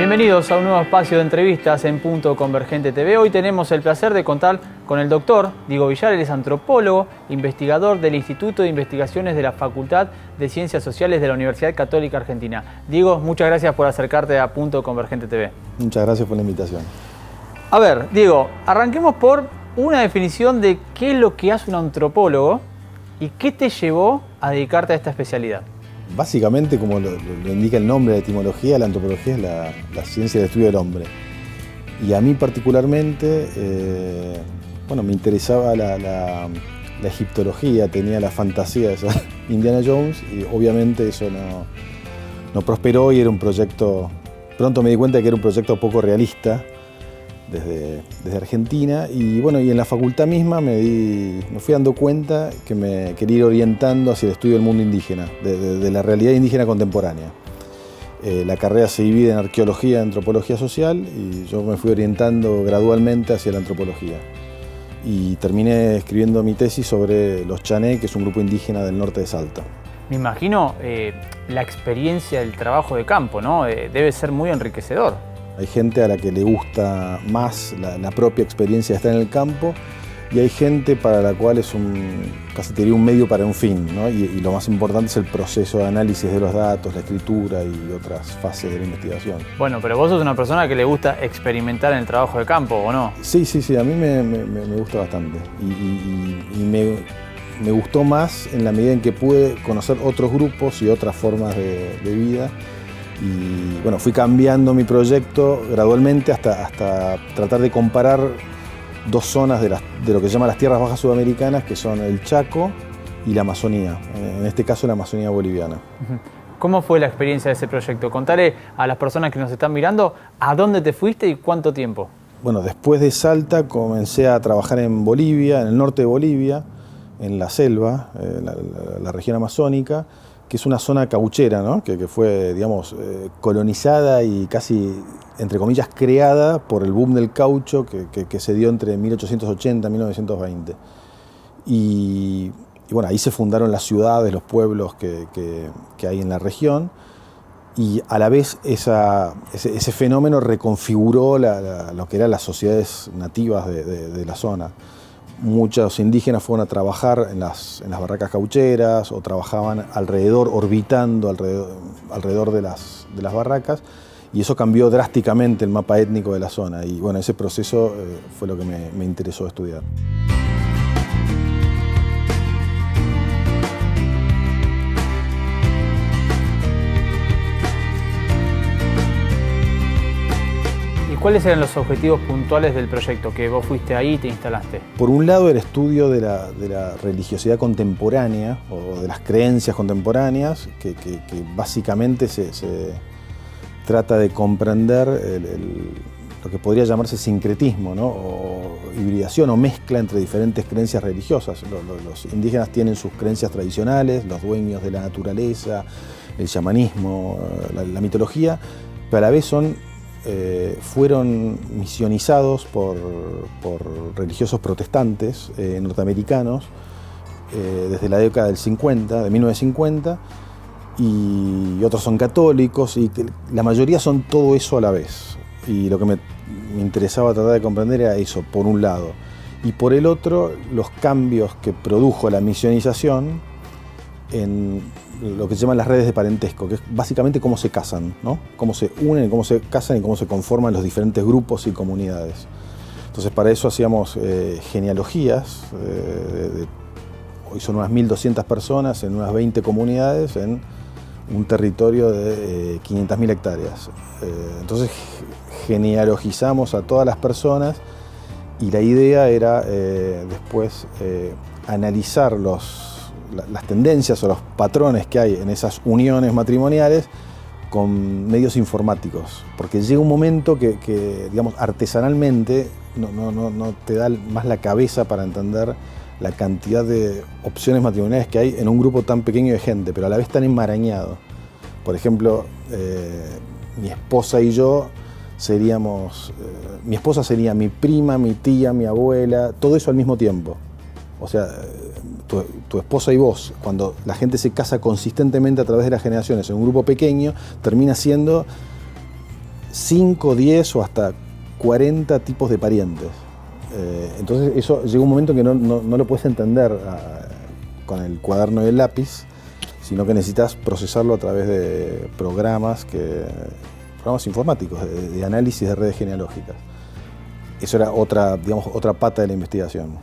Bienvenidos a un nuevo espacio de entrevistas en Punto Convergente TV. Hoy tenemos el placer de contar con el doctor Diego Villar. Él es antropólogo, investigador del Instituto de Investigaciones de la Facultad de Ciencias Sociales de la Universidad Católica Argentina. Diego, muchas gracias por acercarte a Punto Convergente TV. Muchas gracias por la invitación. A ver, Diego, arranquemos por una definición de qué es lo que hace un antropólogo y qué te llevó a dedicarte a esta especialidad. Básicamente, como lo indica el nombre, la etimología, la antropología es la ciencia del estudio del hombre. Y a mí particularmente, me interesaba la egiptología, tenía la fantasía de ser Indiana Jones y obviamente eso no prosperó y era un proyecto, pronto me di cuenta que era un proyecto poco realista desde Argentina y en la facultad misma me fui dando cuenta que me quería ir orientando hacia el estudio del mundo indígena, de la realidad indígena contemporánea. La carrera se divide en arqueología y antropología social y yo me fui orientando gradualmente hacia la antropología. Y terminé escribiendo mi tesis sobre los Chané, que es un grupo indígena del norte de Salta. Me imagino la experiencia del trabajo de campo, ¿no? Debe ser muy enriquecedor. Hay gente a la que le gusta más la propia experiencia de estar en el campo y hay gente para la cual es casi te diría un medio para un fin, ¿no? Y lo más importante es el proceso de análisis de los datos, la escritura y otras fases de la investigación. Bueno, pero vos sos una persona que le gusta experimentar en el trabajo de campo, ¿o no? Sí, a mí me gusta bastante y me gustó más en la medida en que pude conocer otros grupos y otras formas de vida. Y fui cambiando mi proyecto gradualmente hasta tratar de comparar dos zonas de lo que se llama las tierras bajas sudamericanas, que son el Chaco y la Amazonía, en este caso la Amazonía boliviana. ¿Cómo fue la experiencia de ese proyecto? Contale a las personas que nos están mirando a dónde te fuiste y cuánto tiempo. Bueno, después de Salta comencé a trabajar en Bolivia, en el norte de Bolivia, en la selva, la región amazónica, que es una zona cauchera, ¿no? que fue, colonizada y casi, entre comillas, creada por el boom del caucho que se dio entre 1880 y 1920. Y ahí se fundaron las ciudades, los pueblos que hay en la región, y a la vez ese fenómeno reconfiguró lo que eran las sociedades nativas de la zona. Muchos indígenas fueron a trabajar en las barracas caucheras o trabajaban orbitando alrededor de las barracas, y eso cambió drásticamente el mapa étnico de la zona. Y ese proceso fue lo que me interesó estudiar. ¿Cuáles eran los objetivos puntuales del proyecto que vos fuiste ahí y te instalaste? Por un lado, el estudio de la religiosidad contemporánea o de las creencias contemporáneas, que básicamente se trata de comprender lo que podría llamarse sincretismo, ¿no? O hibridación o mezcla entre diferentes creencias religiosas. Los indígenas tienen sus creencias tradicionales, los dueños de la naturaleza, el chamanismo, la mitología, pero a la vez fueron misionizados por religiosos protestantes norteamericanos desde la década de 1950, y otros son católicos, y la mayoría son todo eso a la vez. Y lo que me interesaba tratar de comprender era eso, por un lado. Y por el otro, los cambios que produjo la misionización en lo que se llaman las redes de parentesco, que es básicamente cómo se casan, ¿no? Cómo se unen, cómo se casan y cómo se conforman los diferentes grupos y comunidades. Entonces, para eso hacíamos genealogías, hoy son unas 1.200 personas en unas 20 comunidades en un territorio de 500.000 hectáreas. Entonces, genealogizamos a todas las personas y la idea era después analizar las tendencias o los patrones que hay en esas uniones matrimoniales con medios informáticos, porque llega un momento que artesanalmente no te da más la cabeza para entender la cantidad de opciones matrimoniales que hay en un grupo tan pequeño de gente, pero a la vez tan enmarañado. Por ejemplo, mi esposa y yo seríamos, mi esposa sería mi prima, mi tía, mi abuela, todo eso al mismo tiempo. O sea, tu esposa y vos, cuando la gente se casa consistentemente a través de las generaciones en un grupo pequeño, termina siendo 5, 10 o hasta 40 tipos de parientes. Entonces eso llega un momento que no lo puedes entender con el cuaderno y el lápiz, sino que necesitas procesarlo a través de programas informáticos, de análisis de redes genealógicas. Eso era otra pata de la investigación.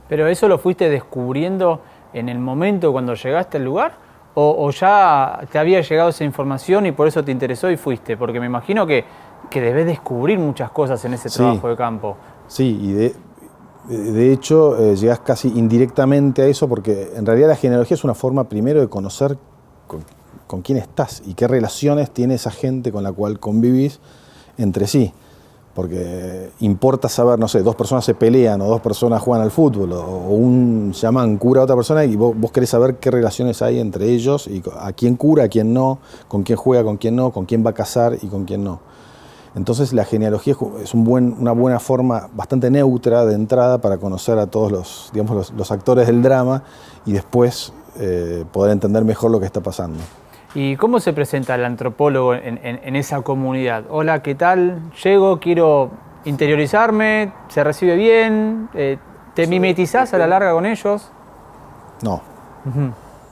¿Pero eso lo fuiste descubriendo en el momento cuando llegaste al lugar? ¿O ya te había llegado esa información y por eso te interesó y fuiste? Porque me imagino que debes descubrir muchas cosas en ese trabajo de campo. Sí, y de hecho llegás casi indirectamente a eso, porque en realidad la genealogía es una forma primero de conocer con quién estás y qué relaciones tiene esa gente con la cual convivís entre sí. Porque importa saber, no sé, 2 personas se pelean o 2 personas juegan al fútbol o un chamán cura a otra persona y vos querés saber qué relaciones hay entre ellos y a quién cura, a quién no, con quién juega, con quién no, con quién va a casar y con quién no. Entonces la genealogía es una buena forma bastante neutra de entrada para conocer a todos los actores del drama y después poder entender mejor lo que está pasando. ¿Y cómo se presenta el antropólogo en esa comunidad? Hola, ¿qué tal? Llego, quiero interiorizarme, ¿se recibe bien? ¿Te mimetizás a la larga con ellos? No.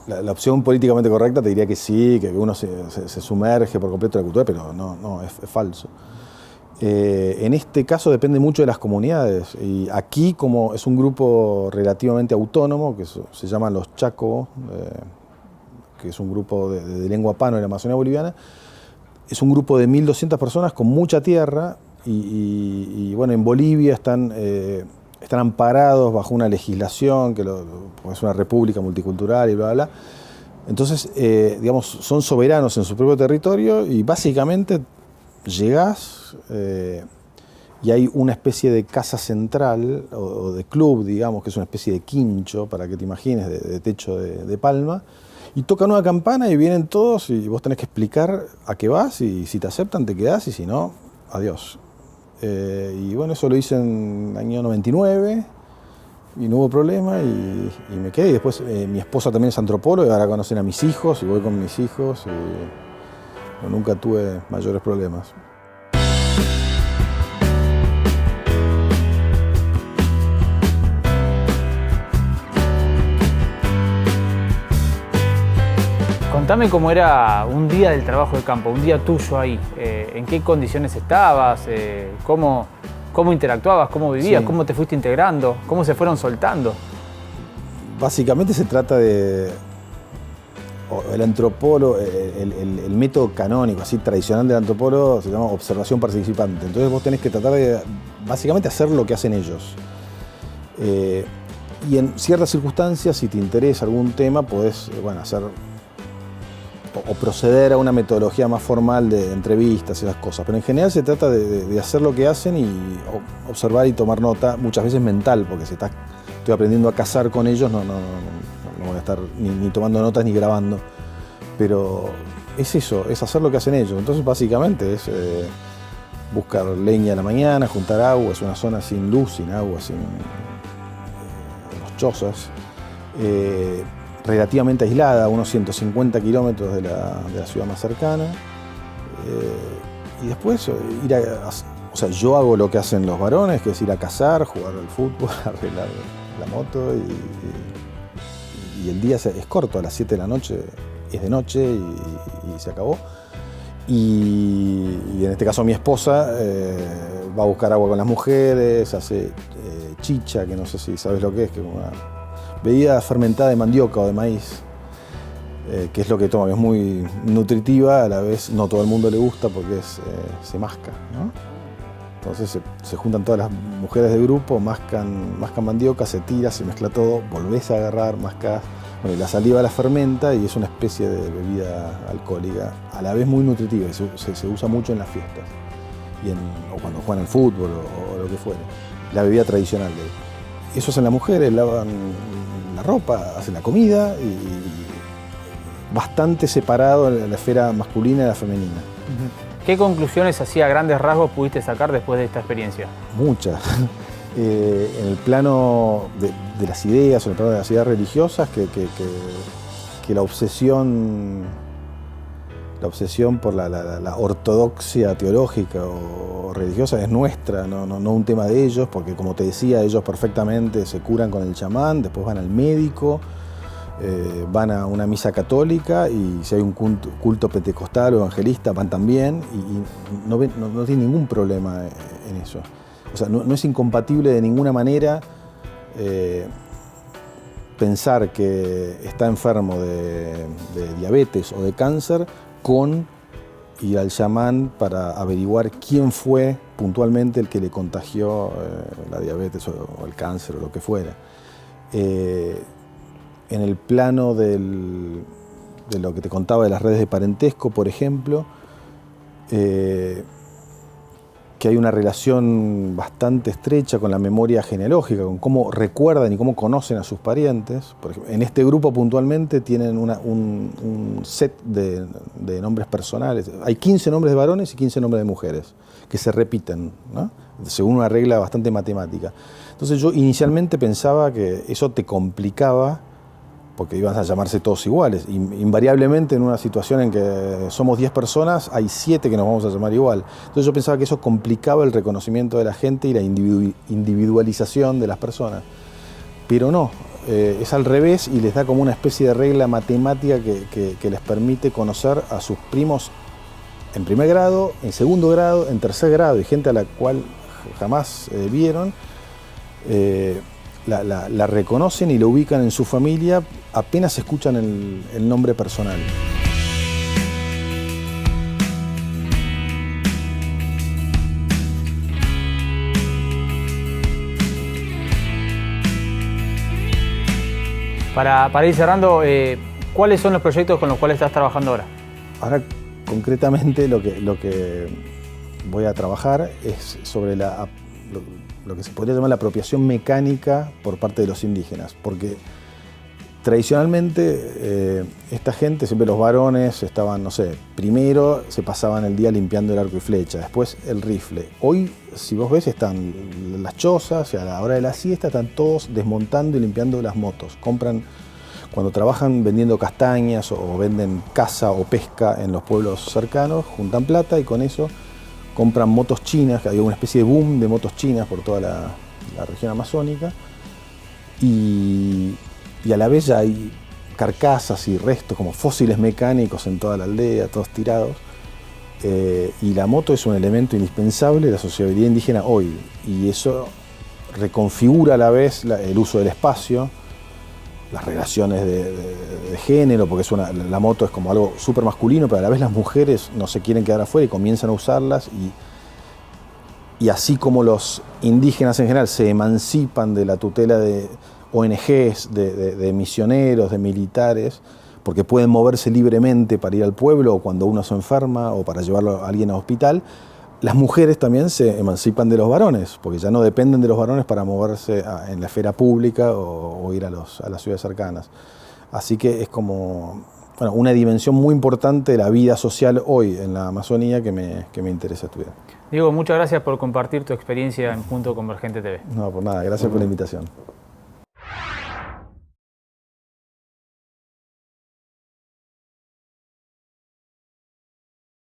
La opción políticamente correcta te diría que sí, que uno se sumerge por completo en la cultura, pero no, es falso. En este caso depende mucho de las comunidades. Y aquí, como es un grupo relativamente autónomo, que se llaman los Chaco, que es un grupo de lengua pano de la Amazonía boliviana, es un grupo de 1.200 personas con mucha tierra y bueno, en Bolivia están amparados bajo una legislación, es una república multicultural y bla, bla, bla. Entonces, son soberanos en su propio territorio y básicamente llegás y hay una especie de casa central o de club, digamos, que es una especie de quincho, para que te imagines, de techo de palma, y tocan una campana y vienen todos y vos tenés que explicar a qué vas y si te aceptan te quedás y si no, adiós. Y bueno, eso lo hice en el año 99 y no hubo problema y me quedé. Y después mi esposa también es antropóloga y ahora conocen a mis hijos y voy con mis hijos y nunca tuve mayores problemas. Contame cómo era un día del trabajo de campo, un día tuyo ahí. ¿En qué condiciones estabas? ¿Cómo interactuabas? ¿Cómo vivías? Sí. ¿Cómo te fuiste integrando? ¿Cómo se fueron soltando? Básicamente se trata de... El antropólogo, el método canónico, así tradicional del antropólogo, se llama observación participante. Entonces vos tenés que tratar de, básicamente, hacer lo que hacen ellos. Y en ciertas circunstancias, si te interesa algún tema, podés hacer o proceder a una metodología más formal de entrevistas y esas cosas. Pero en general se trata de hacer lo que hacen y observar y tomar nota, muchas veces mental, porque si estoy aprendiendo a cazar con ellos, no voy a estar ni tomando notas ni grabando. Pero es eso, es hacer lo que hacen ellos. Entonces básicamente es buscar leña a la mañana, juntar agua, es una zona sin luz, sin agua, sin chozas. Relativamente aislada, a unos 150 kilómetros de la ciudad más cercana. Y después yo hago lo que hacen los varones, que es ir a cazar, jugar al fútbol, arreglar la moto y el día es corto, a las 7 de la noche es de noche y se acabó. Y en este caso mi esposa va a buscar agua con las mujeres, hace chicha, que no sé si sabes lo que es una bebida fermentada de mandioca o de maíz, que es lo que toma, es muy nutritiva, a la vez no todo el mundo le gusta porque se masca, ¿no? Entonces se juntan todas las mujeres del grupo, mascan mandioca, se tira, se mezcla todo, volvés a agarrar, mascás, y la saliva la fermenta y es una especie de bebida alcohólica, a la vez muy nutritiva y se usa mucho en las fiestas o cuando juegan al fútbol o lo que fuere, la bebida tradicional de ahí. Eso hacen las mujeres, lavan la ropa, hacen la comida y bastante separado la esfera masculina y la femenina. ¿Qué conclusiones así a grandes rasgos pudiste sacar después de esta experiencia? Muchas. En el plano de las ideas, en el plano de las ideas religiosas, que la obsesión la obsesión por la ortodoxia teológica o religiosa es nuestra, no un tema de ellos, porque como te decía, ellos perfectamente se curan con el chamán, después van al médico, van a una misa católica y si hay un culto pentecostal o evangelista van también y no tienen ningún problema en eso. O sea, no es incompatible de ninguna manera pensar que está enfermo de diabetes o de cáncer con ir al chamán para averiguar quién fue puntualmente el que le contagió la diabetes o el cáncer o lo que fuera. En el plano de lo que te contaba de las redes de parentesco, por ejemplo, que hay una relación bastante estrecha con la memoria genealógica, con cómo recuerdan y cómo conocen a sus parientes. Por ejemplo, en este grupo puntualmente tienen un set de nombres personales. Hay 15 nombres de varones y 15 nombres de mujeres que se repiten, ¿no? Según una regla bastante matemática. Entonces yo inicialmente pensaba que eso te complicaba porque iban a llamarse todos iguales. Invariablemente en una situación en que somos 10 personas, hay 7 que nos vamos a llamar igual. Entonces yo pensaba que eso complicaba el reconocimiento de la gente y la individualización de las personas. Pero no, es al revés y les da como una especie de regla matemática que les permite conocer a sus primos en primer grado, en segundo grado, en tercer grado, y gente a la cual jamás vieron. La reconocen y la ubican en su familia apenas escuchan el nombre personal. Para ir cerrando, ¿cuáles son los proyectos con los cuales estás trabajando ahora? Ahora, concretamente, lo que voy a trabajar es sobre lo que se podría llamar la apropiación mecánica por parte de los indígenas, porque tradicionalmente esta gente, siempre los varones estaban, no sé, primero se pasaban el día limpiando el arco y flecha, después el rifle. Hoy, si vos ves, están las chozas y a la hora de la siesta están todos desmontando y limpiando las motos. Compran, cuando trabajan vendiendo castañas o venden caza o pesca en los pueblos cercanos, juntan plata y con eso compran motos chinas, que había una especie de boom de motos chinas por toda la región amazónica, y a la vez ya hay carcasas y restos como fósiles mecánicos en toda la aldea, todos tirados, y la moto es un elemento indispensable de la sociabilidad indígena hoy, y eso reconfigura a la vez el uso del espacio, las relaciones de género, porque la moto es como algo súper masculino, pero a la vez las mujeres no se quieren quedar afuera y comienzan a usarlas, y así como los indígenas en general se emancipan de la tutela de ONGs, de misioneros, de militares, porque pueden moverse libremente para ir al pueblo o cuando uno se enferma o para llevarlo a alguien al hospital, las mujeres también se emancipan de los varones, porque ya no dependen de los varones para moverse en la esfera pública o ir a las ciudades cercanas. Así que es como una dimensión muy importante de la vida social hoy en la Amazonía que me interesa estudiar. Diego, muchas gracias por compartir tu experiencia en Punto Convergente TV. No, por nada, gracias por la invitación.